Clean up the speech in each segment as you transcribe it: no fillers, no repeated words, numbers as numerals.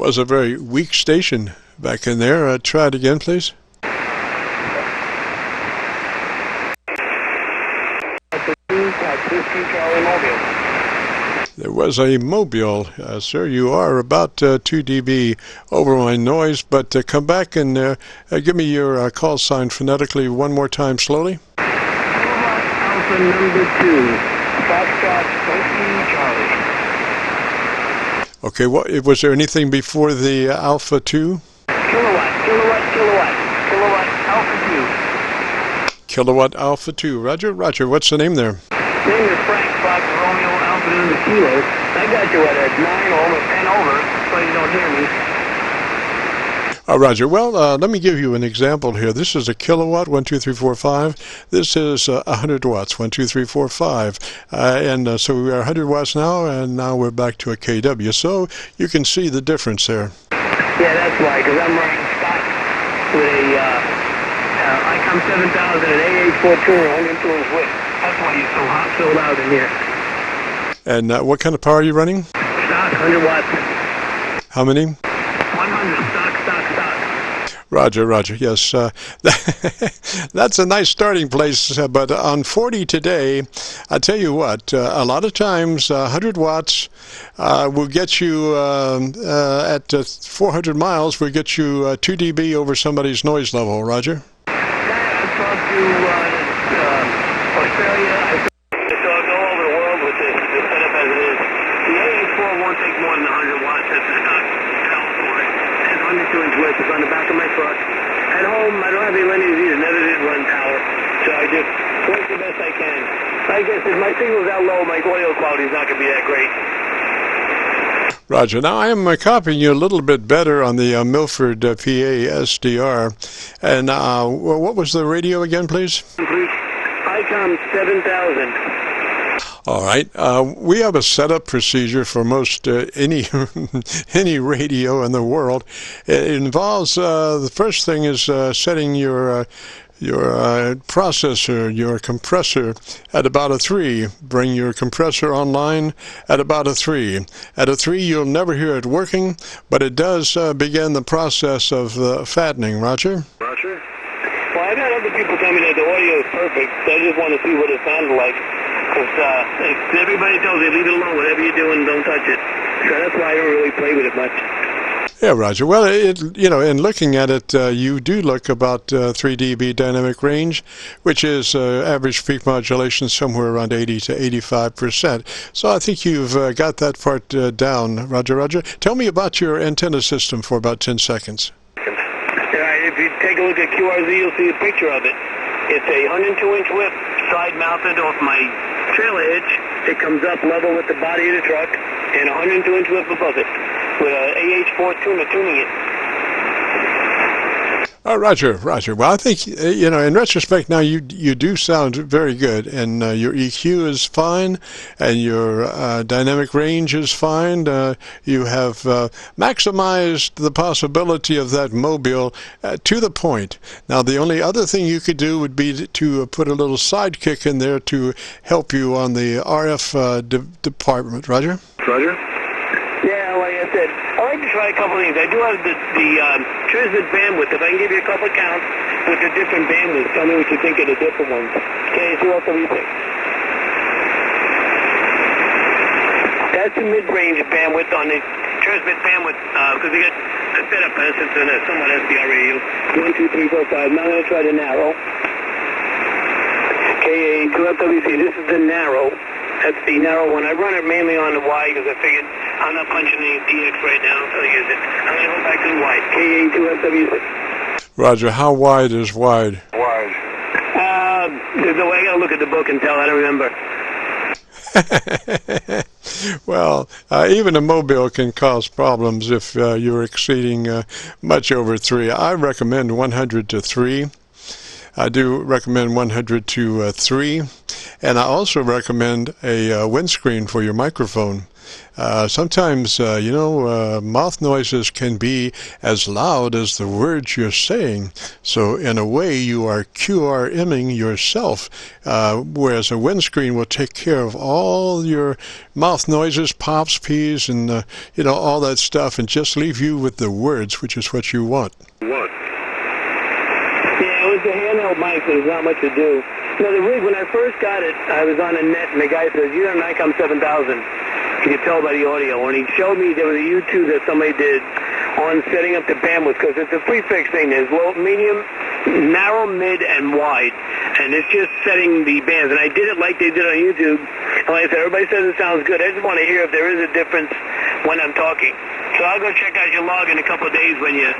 was a very weak station back in there. Try it again, please. There was a mobile, sir. You are about 2 dB over my noise, but come back and give me your call sign phonetically one more time slowly. Alpha number 2, Foxtrot 20 Charlie. Okay, was there anything before the Alpha 2? Kilowatt Alpha 2. Kilowatt Alpha 2. Roger, roger. What's the name there? Name is Frank Fox Romeo Alpha in the kilo. I got you at 9 ohm or 10 over, so you don't hear me. Roger. Well, let me give you an example here. This is a kilowatt, 1, 2, 3, 4, 5. This is 100 watts, 1, 2, 3, 4, 5. And so we are 100 watts now, and now we're back to a kW. So you can see the difference there. Yeah, that's why, because I'm running stock with a Icom 7000 and AH4 tuner, 100-inch width. That's why you're so hot filled out in here. And what kind of power are you running? Stock, 100 watts. How many? 100, stock. Roger, roger. Yes, that's a nice starting place. But on 40 today, I tell you what, a lot of times 100 watts will get you at 400 miles. Will get you 2 dB over somebody's noise level. Roger. I've talked to Australia. I talked all over the world with this setup as it is. The AH4 won't take more than 100 watts. That's enough for it. It's 102-inch width. It's on the back of my truck. At home, I don't have any linears either. Never did run power. So I just work the best I can. I guess if my signal's out low, my audio quality is not going to be that great. Roger. Now I am copying you a little bit better on the Milford PA SDR. And what was the radio again, please? Icom 7000. All right. We have a setup procedure for most any radio in the world. It involves the first thing is setting your processor, your compressor at about a 3. Bring your compressor online at about a 3. At a 3, you'll never hear it working, but it does begin the process of fattening. Roger? Roger. Well, I've had other people tell me that the audio is perfect. I just want to see what it sounds like. Because everybody tells you, leave it alone. Whatever you're doing, don't touch it. So that's why I don't really play with it much. Yeah, Roger. Well, in looking at it, you do look about 3 dB dynamic range, which is average peak modulation somewhere around 80 to 85%. So I think you've got that part down, Roger. Roger. Tell me about your antenna system for about 10 seconds. If you take a look at QRZ, you'll see a picture of it. It's a 102-inch width, side-mounted off my trailer hitch. It comes up level with the body of the truck, and 102-inch width above it, with a AH4 tuner tuning it. Oh, Roger, Roger. Well, I think, in retrospect now, you do sound very good, and your EQ is fine, and your dynamic range is fine. You have maximized the possibility of that mobile to the point. Now, the only other thing you could do would be to put a little sidekick in there to help you on the RF department. Roger? Roger? Yeah, like I said, I like to try a couple things. I do have the TRIVET bandwidth. If I can give you a couple counts with the different bandwidths, tell me what you think of the different ones. KC9VKV. That's the mid-range bandwidth on the TRIVET bandwidth, because we get a setup since it's a somewhat SDR radio. 1, 2, 3, 4, 5. Now I'm going to try the narrow. KA2FWC. This is the narrow. That's the narrow one. I run it mainly on the Y because I figured I'm not punching the DX right now, so I use it. I'm going to go back to the Y. KA2FWC. Roger. How wide is wide? Wide. There's no way. I got to look at the book and tell. I don't remember. Well, even a mobile can cause problems if you're exceeding much over 3. I recommend 100 to 3. I do recommend 100 to 3, and I also recommend a windscreen for your microphone. Sometimes, mouth noises can be as loud as the words you're saying. So in a way, you are QRMing yourself, whereas a windscreen will take care of all your mouth noises, pops, pees, and, all that stuff, and just leave you with the words, which is what you want. Yeah, it was a handheld mic, so there's not much to do. No, the rig, when I first got it, I was on the net, and the guy says, "You have an Icom 7000. You could tell by the audio. And he showed me there was a YouTube that somebody did on setting up the bandwidth, because it's a prefix thing. There's low, medium, narrow, mid, and wide. And it's just setting the bands. And I did it like they did on YouTube. And like I said, everybody says it sounds good. I just want to hear if there is a difference when I'm talking. So I'll go check out your log in a couple of days when you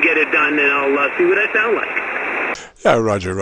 get it done, and I'll see what I sound like. Yeah, Roger.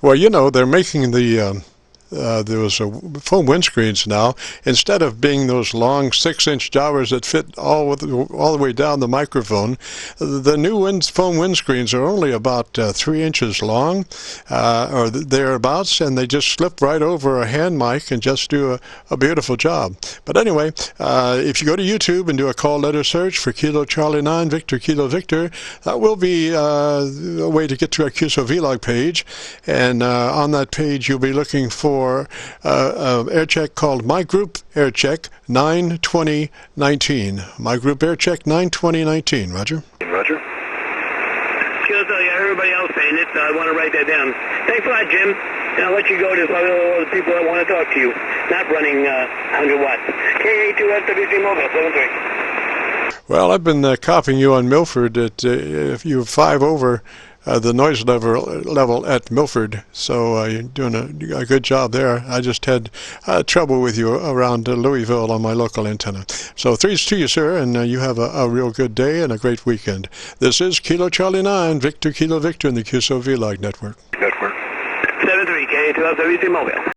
Well, they're making those foam windscreens now. Instead of being those long 6-inch jowers that fit all the way down the microphone, the new foam windscreens are only about 3 inches long, or thereabouts, and they just slip right over a hand mic and just do a beautiful job. But anyway, if you go to YouTube and do a call letter search for Kilo Charlie 9 Victor Kilo Victor, that will be a way to get to our Qso-Vlog page, and on that page you'll be looking for air check called My Group Air Check 92019. My Group Air Check 92019. Roger. Roger. Qso, I heard everybody else saying it, so I want to write that down. Thanks a lot, Jim. And I'll let you go to other people that want to talk to you. Not running 100 watts. KA2FWC Mobile 73. Well, I've been copying you on Milford at if you're 5 over the noise level at Milford, so you're doing a good job there. I just had trouble with you around Louisville on my local antenna. So 3's to you, sir, and you have a real good day and a great weekend. This is Kilo Charlie 9 Victor Kilo Victor in the Qso-Vlog network. 73 KA2FWC Mobile.